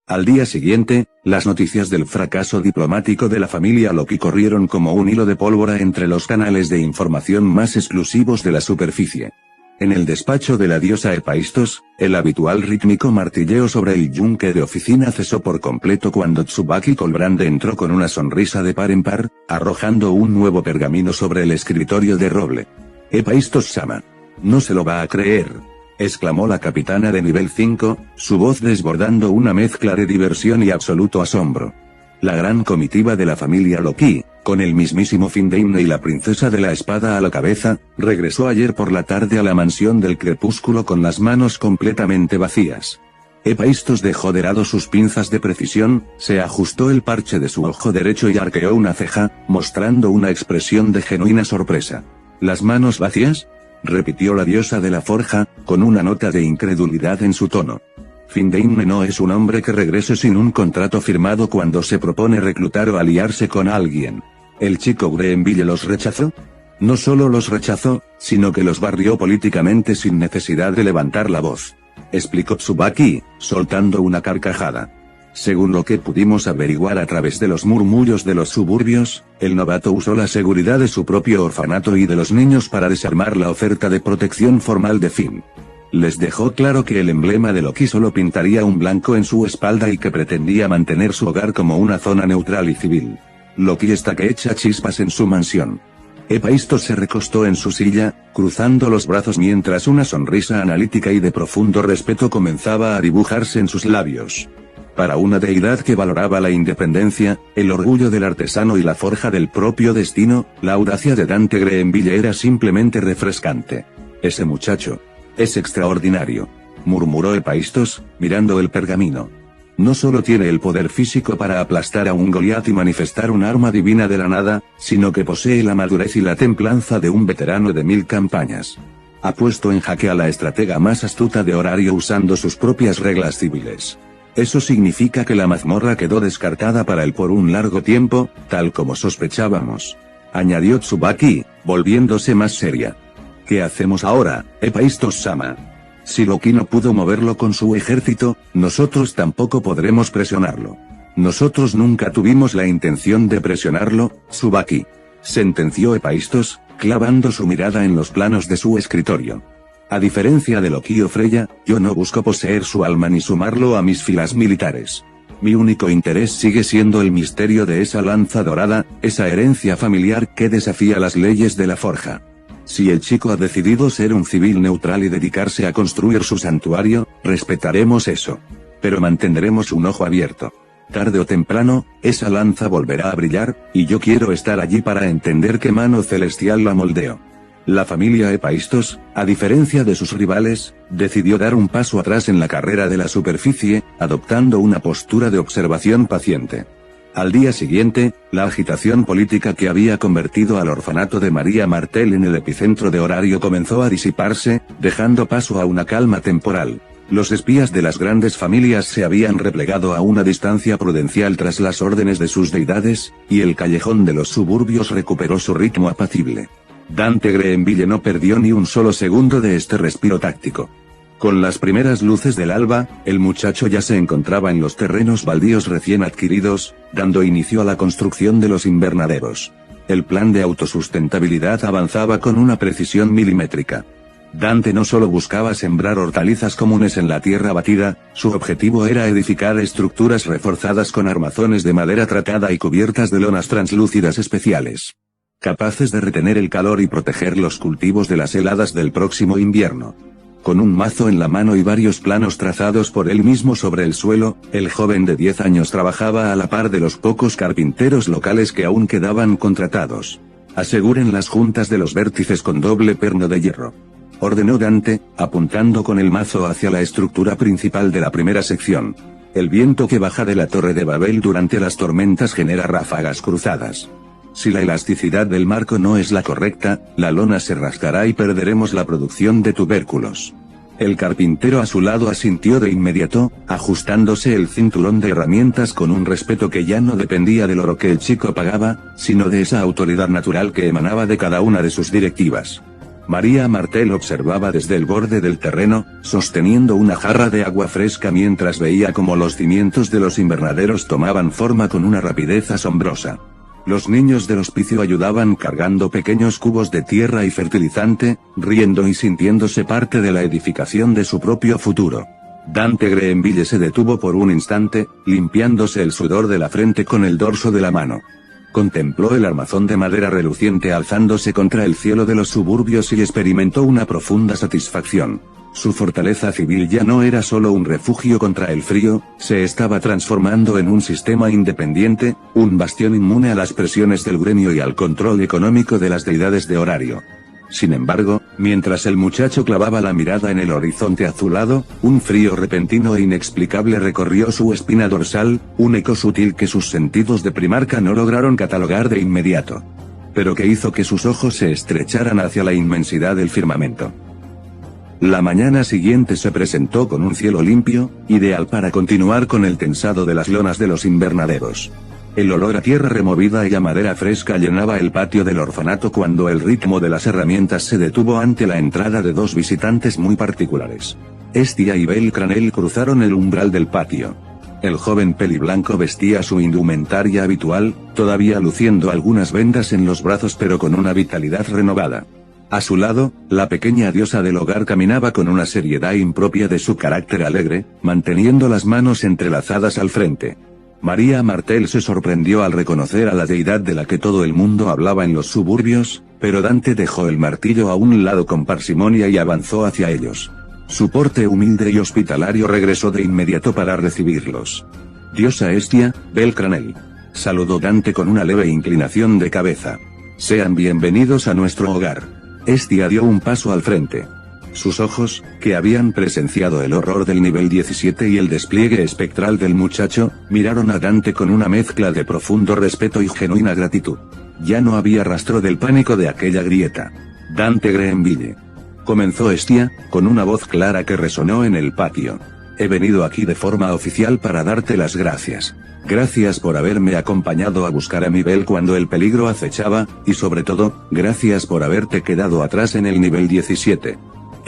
Al día siguiente, las noticias del fracaso diplomático de la familia Loki corrieron como un hilo de pólvora entre los canales de información más exclusivos de la superficie. En el despacho de la diosa Hephaistos, el habitual rítmico martilleo sobre el yunque de oficina cesó por completo cuando Tsubaki Colbrande entró con una sonrisa de par en par, arrojando un nuevo pergamino sobre el escritorio de roble. «Hephaistos-sama. No se lo va a creer», exclamó la capitana de nivel 5, su voz desbordando una mezcla de diversión y absoluto asombro. La gran comitiva de la familia Loki, con el mismísimo Findeimne y la princesa de la espada a la cabeza, regresó ayer por la tarde a la mansión del crepúsculo con las manos completamente vacías. Hephaistos dejó de lado sus pinzas de precisión, se ajustó el parche de su ojo derecho y arqueó una ceja, mostrando una expresión de genuina sorpresa. ¿Las manos vacías?, repitió la diosa de la forja, con una nota de incredulidad en su tono. Findeimne no es un hombre que regrese sin un contrato firmado cuando se propone reclutar o aliarse con alguien. ¿El chico Greenville los rechazó? No solo los rechazó, sino que los barrió políticamente sin necesidad de levantar la voz, explicó Tsubaki, soltando una carcajada. Según lo que pudimos averiguar a través de los murmullos de los suburbios, el novato usó la seguridad de su propio orfanato y de los niños para desarmar la oferta de protección formal de Finn. Les dejó claro que el emblema de Loki solo pintaría un blanco en su espalda y que pretendía mantener su hogar como una zona neutral y civil. Loki está que echa chispas en su mansión. Hephaistos se recostó en su silla, cruzando los brazos mientras una sonrisa analítica y de profundo respeto comenzaba a dibujarse en sus labios. Para una deidad que valoraba la independencia, el orgullo del artesano y la forja del propio destino, la audacia de Dante Greenville era simplemente refrescante. Ese muchacho es extraordinario, murmuró Hephaistos, mirando el pergamino. No solo tiene el poder físico para aplastar a un Goliat y manifestar un arma divina de la nada, sino que posee la madurez y la templanza de un veterano de 1000 campañas. Ha puesto en jaque a la estratega más astuta de Horario usando sus propias reglas civiles. Eso significa que la mazmorra quedó descartada para él por un largo tiempo, tal como sospechábamos, añadió Tsubaki, volviéndose más seria. ¿Qué hacemos ahora, Hephaistos-sama? Si Loki no pudo moverlo con su ejército, nosotros tampoco podremos presionarlo. Nosotros nunca tuvimos la intención de presionarlo, Tsubaki, sentenció Hephaistos, clavando su mirada en los planos de su escritorio. A diferencia de Loki o Freya, yo no busco poseer su alma ni sumarlo a mis filas militares. Mi único interés sigue siendo el misterio de esa lanza dorada, esa herencia familiar que desafía las leyes de la forja. Si el chico ha decidido ser un civil neutral y dedicarse a construir su santuario, respetaremos eso. Pero mantendremos un ojo abierto. Tarde o temprano, esa lanza volverá a brillar, y yo quiero estar allí para entender qué mano celestial la moldeó. La familia Hephaistos, a diferencia de sus rivales, decidió dar un paso atrás en la carrera de la superficie, adoptando una postura de observación paciente. Al día siguiente, la agitación política que había convertido al orfanato de María Martel en el epicentro de Horario comenzó a disiparse, dejando paso a una calma temporal. Los espías de las grandes familias se habían replegado a una distancia prudencial tras las órdenes de sus deidades, y el callejón de los suburbios recuperó su ritmo apacible. Dante Greenville no perdió ni un solo segundo de este respiro táctico. Con las primeras luces del alba, el muchacho ya se encontraba en los terrenos baldíos recién adquiridos, dando inicio a la construcción de los invernaderos. El plan de autosustentabilidad avanzaba con una precisión milimétrica. Dante no solo buscaba sembrar hortalizas comunes en la tierra batida, su objetivo era edificar estructuras reforzadas con armazones de madera tratada y cubiertas de lonas translúcidas especiales, capaces de retener el calor y proteger los cultivos de las heladas del próximo invierno. Con un mazo en la mano y varios planos trazados por él mismo sobre el suelo, el joven de 10 años trabajaba a la par de los pocos carpinteros locales que aún quedaban contratados. Aseguren las juntas de los vértices con doble perno de hierro, ordenó Dante, apuntando con el mazo hacia la estructura principal de la primera sección. El viento que baja de la Torre de Babel durante las tormentas genera ráfagas cruzadas. Si la elasticidad del marco no es la correcta, la lona se rasgará y perderemos la producción de tubérculos. El carpintero a su lado asintió de inmediato, ajustándose el cinturón de herramientas con un respeto que ya no dependía del oro que el chico pagaba, sino de esa autoridad natural que emanaba de cada una de sus directivas. María Martel observaba desde el borde del terreno, sosteniendo una jarra de agua fresca mientras veía cómo los cimientos de los invernaderos tomaban forma con una rapidez asombrosa. Los niños del hospicio ayudaban cargando pequeños cubos de tierra y fertilizante, riendo y sintiéndose parte de la edificación de su propio futuro. Dante Greenville se detuvo por un instante, limpiándose el sudor de la frente con el dorso de la mano. Contempló el armazón de madera reluciente alzándose contra el cielo de los suburbios y experimentó una profunda satisfacción. Su fortaleza civil ya no era solo un refugio contra el frío, se estaba transformando en un sistema independiente, un bastión inmune a las presiones del gremio y al control económico de las deidades de horario. Sin embargo, mientras el muchacho clavaba la mirada en el horizonte azulado, un frío repentino e inexplicable recorrió su espina dorsal, un eco sutil que sus sentidos de primarca no lograron catalogar de inmediato. Pero que hizo que sus ojos se estrecharan hacia la inmensidad del firmamento. La mañana siguiente se presentó con un cielo limpio, ideal para continuar con el tensado de las lonas de los invernaderos. El olor a tierra removida y a madera fresca llenaba el patio del orfanato cuando el ritmo de las herramientas se detuvo ante la entrada de dos visitantes muy particulares. Estia y Bel Cranel cruzaron el umbral del patio. El joven peliblanco vestía su indumentaria habitual, todavía luciendo algunas vendas en los brazos pero con una vitalidad renovada. A su lado, la pequeña diosa del hogar caminaba con una seriedad impropia de su carácter alegre, manteniendo las manos entrelazadas al frente. María Martel se sorprendió al reconocer a la deidad de la que todo el mundo hablaba en los suburbios, pero Dante dejó el martillo a un lado con parsimonia y avanzó hacia ellos. Su porte humilde y hospitalario regresó de inmediato para recibirlos. Diosa Estia, Bel Cranel. Saludó Dante con una leve inclinación de cabeza. Sean bienvenidos a nuestro hogar. Estia dio un paso al frente. Sus ojos, que habían presenciado el horror del nivel 17 y el despliegue espectral del muchacho, miraron a Dante con una mezcla de profundo respeto y genuina gratitud. Ya no había rastro del pánico de aquella grieta. Dante Greenville. Comenzó Estia, con una voz clara que resonó en el patio. He venido aquí de forma oficial para darte las gracias. Gracias por haberme acompañado a buscar a mi Bel cuando el peligro acechaba, y sobre todo, gracias por haberte quedado atrás en el nivel 17.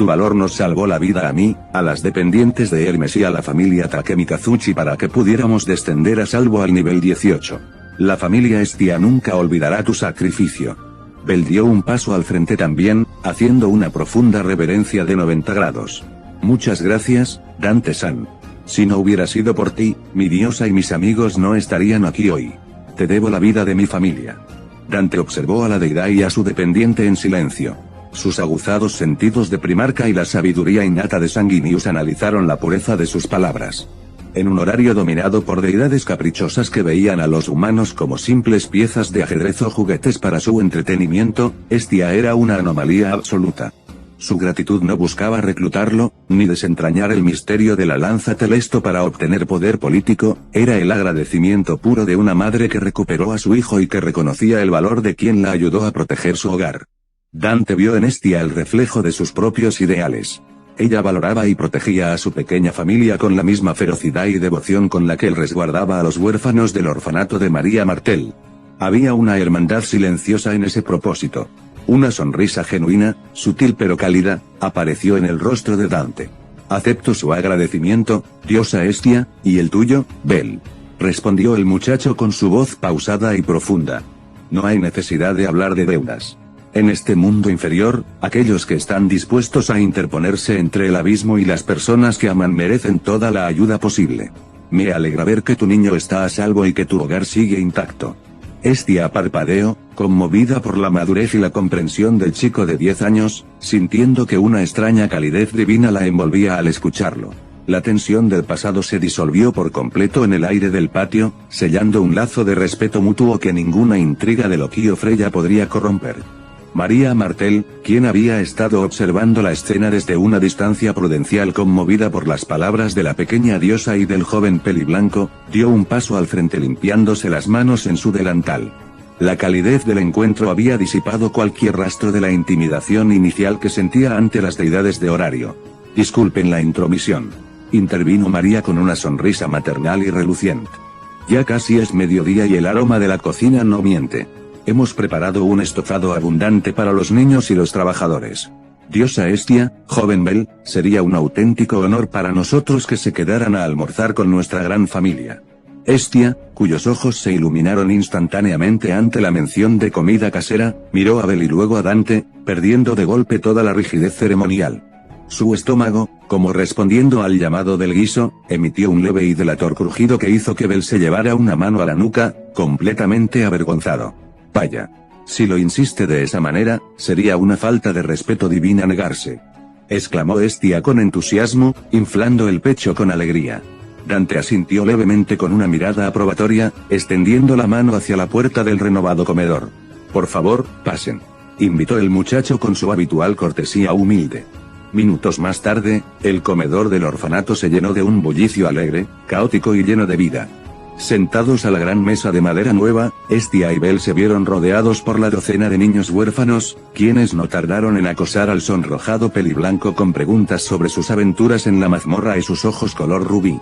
Tu valor nos salvó la vida a mí, a las dependientes de Hermes y a la familia Takemikazuchi para que pudiéramos descender a salvo al nivel 18. La familia Estia nunca olvidará tu sacrificio. Bel dio un paso al frente también, haciendo una profunda reverencia de 90 grados. Muchas gracias, Dante-san. Si no hubiera sido por ti, mi diosa y mis amigos no estarían aquí hoy. Te debo la vida de mi familia. Dante observó a la deidad y a su dependiente en silencio. Sus aguzados sentidos de primarca y la sabiduría innata de Sanguinius analizaron la pureza de sus palabras. En un horario dominado por deidades caprichosas que veían a los humanos como simples piezas de ajedrez o juguetes para su entretenimiento, Estia era una anomalía absoluta. Su gratitud no buscaba reclutarlo, ni desentrañar el misterio de la lanza telesto para obtener poder político, era el agradecimiento puro de una madre que recuperó a su hijo y que reconocía el valor de quien la ayudó a proteger su hogar. Dante vio en Estia el reflejo de sus propios ideales. Ella valoraba y protegía a su pequeña familia con la misma ferocidad y devoción con la que él resguardaba a los huérfanos del orfanato de María Martel. Había una hermandad silenciosa en ese propósito. Una sonrisa genuina, sutil pero cálida, apareció en el rostro de Dante. Acepto su agradecimiento, diosa Estia, ¿y el tuyo, Bel? Respondió el muchacho con su voz pausada y profunda. No hay necesidad de hablar de deudas. En este mundo inferior, aquellos que están dispuestos a interponerse entre el abismo y las personas que aman merecen toda la ayuda posible. Me alegra ver que tu niño está a salvo y que tu hogar sigue intacto. Estia parpadeó, conmovida por la madurez y la comprensión del chico de 10 años, sintiendo que una extraña calidez divina la envolvía al escucharlo. La tensión del pasado se disolvió por completo en el aire del patio, sellando un lazo de respeto mutuo que ninguna intriga de Loquio Freya podría corromper. María Martel, quien había estado observando la escena desde una distancia prudencial conmovida por las palabras de la pequeña diosa y del joven peliblanco, dio un paso al frente limpiándose las manos en su delantal. La calidez del encuentro había disipado cualquier rastro de la intimidación inicial que sentía ante las deidades de horario. Disculpen la intromisión. Intervino María con una sonrisa maternal y reluciente. Ya casi es mediodía y el aroma de la cocina no miente. hemos preparado un estofado abundante para los niños y los trabajadores. Diosa Hestia, joven Bel, sería un auténtico honor para nosotros que se quedaran a almorzar con nuestra gran familia. Hestia, cuyos ojos se iluminaron instantáneamente ante la mención de comida casera, miró a Bel y luego a Dante, perdiendo de golpe toda la rigidez ceremonial. Su estómago, como respondiendo al llamado del guiso, emitió un leve y delator crujido que hizo que Bel se llevara una mano a la nuca, completamente avergonzado. Vaya. Si lo insiste de esa manera, sería una falta de respeto divina negarse. Exclamó Hestia con entusiasmo, inflando el pecho con alegría. Dante asintió levemente con una mirada aprobatoria, extendiendo la mano hacia la puerta del renovado comedor. Por favor, pasen. Invitó el muchacho con su habitual cortesía humilde. Minutos más tarde, el comedor del orfanato se llenó de un bullicio alegre, caótico y lleno de vida. Sentados a la gran mesa de madera nueva, Hestia y Bel se vieron rodeados por la docena de niños huérfanos, quienes no tardaron en acosar al sonrojado peliblanco con preguntas sobre sus aventuras en la mazmorra y sus ojos color rubí.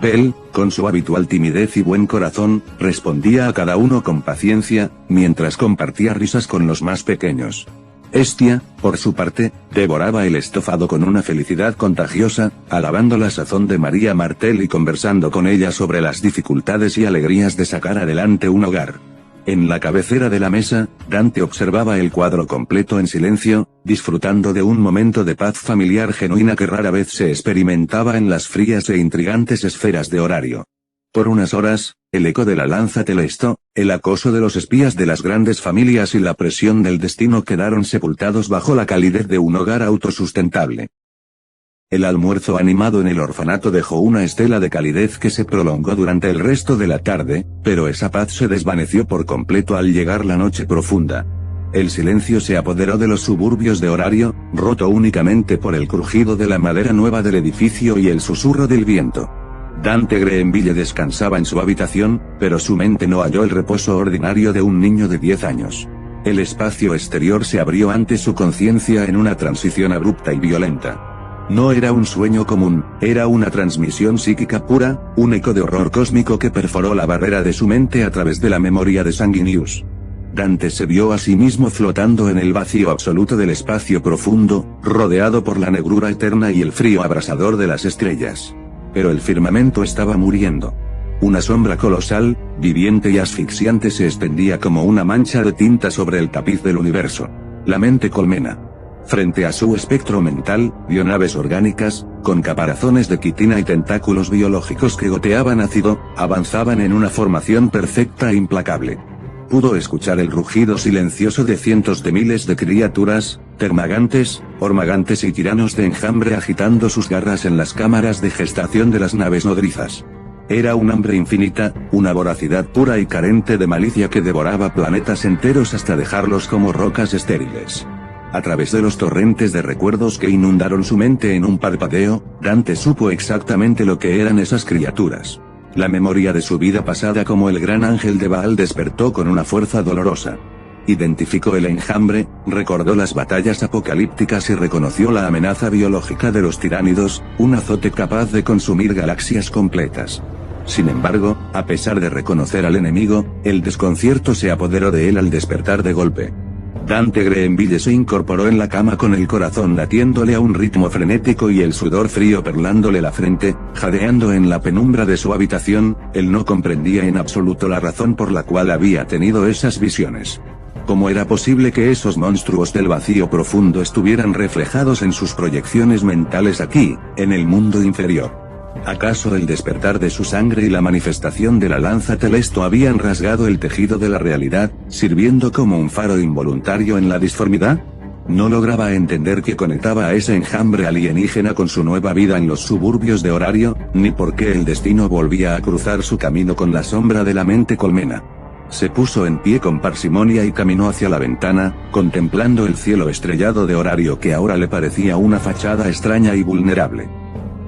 Bel, con su habitual timidez y buen corazón, respondía a cada uno con paciencia, mientras compartía risas con los más pequeños. Hestia, por su parte, devoraba el estofado con una felicidad contagiosa, alabando la sazón de María Martel y conversando con ella sobre las dificultades y alegrías de sacar adelante un hogar. En la cabecera de la mesa, Dante observaba el cuadro completo en silencio, disfrutando de un momento de paz familiar genuina que rara vez se experimentaba en las frías e intrigantes esferas de horario. Por unas horas, el eco de la lanza Telesto, el acoso de los espías de las grandes familias y la presión del destino quedaron sepultados bajo la calidez de un hogar autosustentable. El almuerzo animado en el orfanato dejó una estela de calidez que se prolongó durante el resto de la tarde, pero esa paz se desvaneció por completo al llegar la noche profunda. El silencio se apoderó de los suburbios de horario, roto únicamente por el crujido de la madera nueva del edificio y el susurro del viento. Dante Greenville descansaba en su habitación, pero su mente no halló el reposo ordinario de un niño de 10 años. El espacio exterior se abrió ante su conciencia en una transición abrupta y violenta. No era un sueño común, era una transmisión psíquica pura, un eco de horror cósmico que perforó la barrera de su mente a través de la memoria de Sanguinius. Dante se vio a sí mismo flotando en el vacío absoluto del espacio profundo, rodeado por la negrura eterna y el frío abrasador de las estrellas. Pero el firmamento estaba muriendo. Una sombra colosal, viviente y asfixiante se extendía como una mancha de tinta sobre el tapiz del universo. La mente colmena. Frente a su espectro mental, vio naves orgánicas, con caparazones de quitina y tentáculos biológicos que goteaban ácido, avanzaban en una formación perfecta e implacable. Pudo escuchar el rugido silencioso de cientos de miles de criaturas, termagantes, ormagantes y tiranos de enjambre agitando sus garras en las cámaras de gestación de las naves nodrizas. Era un hambre infinita, una voracidad pura y carente de malicia que devoraba planetas enteros hasta dejarlos como rocas estériles. A través de los torrentes de recuerdos que inundaron su mente en un parpadeo, Dante supo exactamente lo que eran esas criaturas. La memoria de su vida pasada como el gran ángel de Baal despertó con una fuerza dolorosa. Identificó el enjambre, recordó las batallas apocalípticas y reconoció la amenaza biológica de los tiránidos, un azote capaz de consumir galaxias completas. Sin embargo, a pesar de reconocer al enemigo, el desconcierto se apoderó de él al despertar de golpe. Dante Greenville se incorporó en la cama con el corazón latiéndole a un ritmo frenético y el sudor frío perlándole la frente, jadeando en la penumbra de su habitación. Él no comprendía en absoluto la razón por la cual había tenido esas visiones. ¿Cómo era posible que esos monstruos del vacío profundo estuvieran reflejados en sus proyecciones mentales aquí, en el mundo inferior? ¿Acaso el despertar de su sangre y la manifestación de la lanza Telesto habían rasgado el tejido de la realidad, sirviendo como un faro involuntario en la disformidad? No lograba entender qué conectaba a ese enjambre alienígena con su nueva vida en los suburbios de horario, ni por qué el destino volvía a cruzar su camino con la sombra de la mente colmena. Se puso en pie con parsimonia y caminó hacia la ventana, contemplando el cielo estrellado de horario que ahora le parecía una fachada extraña y vulnerable.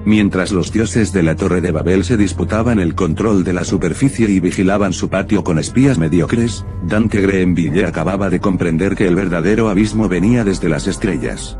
Mientras los dioses de la Torre de Babel se disputaban el control de la superficie y vigilaban su patio con espías mediocres, Dante Greenville acababa de comprender que el verdadero abismo venía desde las estrellas.